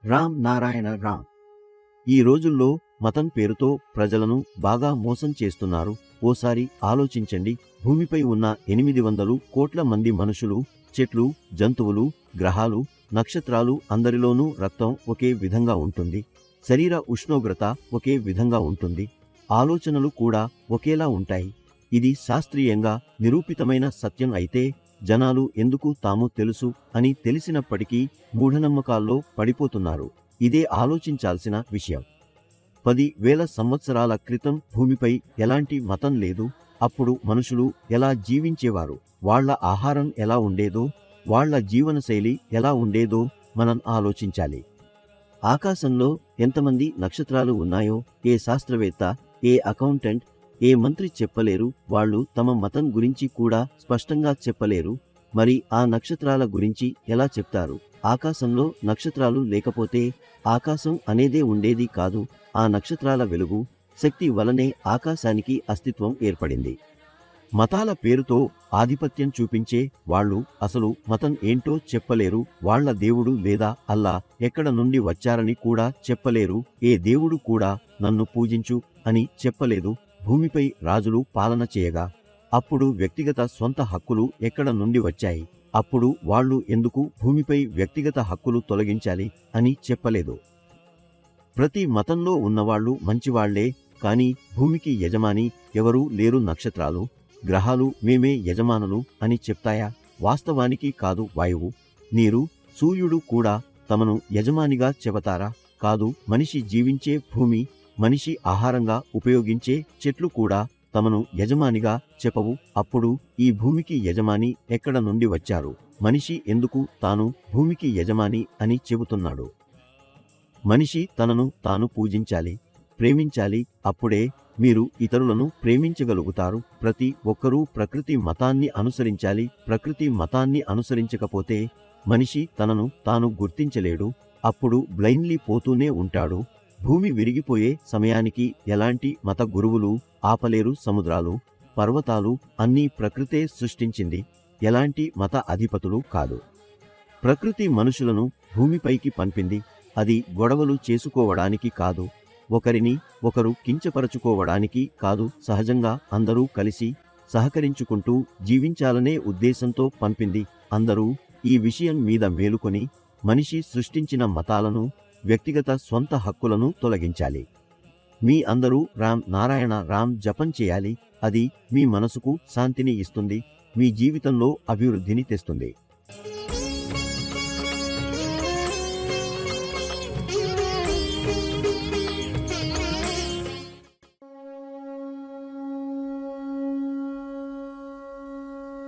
రామ్ నారాయణ రామ్. ఈ రోజుల్లో మతం పేరుతో ప్రజలను బాగా మోసం చేస్తున్నారు. ఓసారి ఆలోచించండి. భూమిపై ఉన్న 800 కోట్ల మంది మనుషులు, చెట్లు, జంతువులు, గ్రహాలు, నక్షత్రాలు అందరిలోనూ రక్తం ఒకే విధంగా ఉంటుంది. శరీర ఉష్ణోగ్రత ఒకే విధంగా ఉంటుంది. ఆలోచనలు కూడా ఒకేలా ఉంటాయి. ఇది శాస్త్రీయంగా నిరూపితమైన సత్యం అయితే జనాలు ఎందుకు తాము తెలుసు అని తెలిసినప్పటికీ మూఢనమ్మకాల్లో పడిపోతున్నారు? ఇదే ఆలోచించాల్సిన విషయం. 10,000 సంవత్సరాల క్రితం భూమిపై ఎలాంటి మతం లేదు. అప్పుడు మనుషులు ఎలా జీవించేవారు, వాళ్ల ఆహారం ఎలా ఉండేదో, వాళ్ల జీవనశైలి ఎలా ఉండేదో మనం ఆలోచించాలి. ఆకాశంలో ఎంతమంది నక్షత్రాలు ఉన్నాయో ఏ శాస్త్రవేత్త, ఏ అకౌంటెంట్, ఏ మంత్రి చెప్పలేరు. వాళ్ళు తమ మతం గురించి కూడా స్పష్టంగా చెప్పలేరు. మరి ఆ నక్షత్రాల గురించి ఎలా చెప్తారు? ఆకాశంలో నక్షత్రాలు లేకపోతే ఆకాశం అనేదే ఉండేది కాదు. ఆ నక్షత్రాల వెలుగు, శక్తి వలనే ఆకాశానికి అస్తిత్వం ఏర్పడింది. మతాల పేరుతో ఆధిపత్యం చూపించే వాళ్ళు అసలు మతం ఏంటో చెప్పలేరు. వాళ్ల దేవుడు లేదా అల్లా ఎక్కడ నుండి వచ్చారని కూడా చెప్పలేరు. ఏ దేవుడు కూడా నన్ను పూజించు అని చెప్పలేదు. భూమిపై రాజులు పాలన చేయగా అప్పుడు వ్యక్తిగత స్వంత హక్కులు ఎక్కడ నుండి వచ్చాయి? అప్పుడు వాళ్ళు ఎందుకు భూమిపై వ్యక్తిగత హక్కులు తొలగించాలి అని చెప్పలేదు. ప్రతి మతంలో ఉన్నవాళ్లు మంచివాళ్లే, కానీ భూమికి యజమాని ఎవరూ లేరు. నక్షత్రాలు, గ్రహాలు మేమే యజమానులు అని చెప్తాయా? వాస్తవానికి కాదు. వాయువు, నీరు, సూర్యుడు కూడా తమను యజమానిగా చెబుతారా? కాదు. మనిషి జీవించే భూమి, మనిషి ఆహారంగా ఉపయోగించే చెట్లు కూడా తమను యజమానిగా చెప్పవు. అప్పుడు ఈ భూమికి యజమాని ఎక్కడ నుండి వచ్చారు? మనిషి ఎందుకు తాను భూమికి యజమాని అని చెబుతున్నాడు? మనిషి తనను తాను పూజించాలి, ప్రేమించాలి. అప్పుడే మీరు ఇతరులను ప్రేమించగలుగుతారు. ప్రతి ఒక్కరూ ప్రకృతి మతాన్ని అనుసరించాలి. ప్రకృతి మతాన్ని అనుసరించకపోతే మనిషి తనను తాను గుర్తించలేడు. అప్పుడు బ్లైండ్లీ పోతూనే ఉంటాడు. భూమి విరిగిపోయే సమయానికి ఎలాంటి మత గురువులు ఆపలేరు. సముద్రాలు, పర్వతాలు అన్నీ ప్రకృతే సృష్టించింది, ఎలాంటి మత అధిపతులు కాదు. ప్రకృతి మనుషులను భూమిపైకి పంపింది. అది గొడవలు చేసుకోవడానికి కాదు, ఒకరిని ఒకరు కించపరచుకోవడానికి కాదు. సహజంగా అందరూ కలిసి సహకరించుకుంటూ జీవించాలనే ఉద్దేశంతో పంపింది. అందరూ ఈ విషయం మీద మేలుకొని మనిషి సృష్టించిన మతాలను, వ్యక్తిగత స్వంత హక్కులను తొలగించాలి. మీ అందరూ రామ్ నారాయణ రామ్ జపం చేయాలి. అది మీ మనసుకు శాంతిని ఇస్తుంది, మీ జీవితంలో అభివృద్ధిని తెస్తుంది.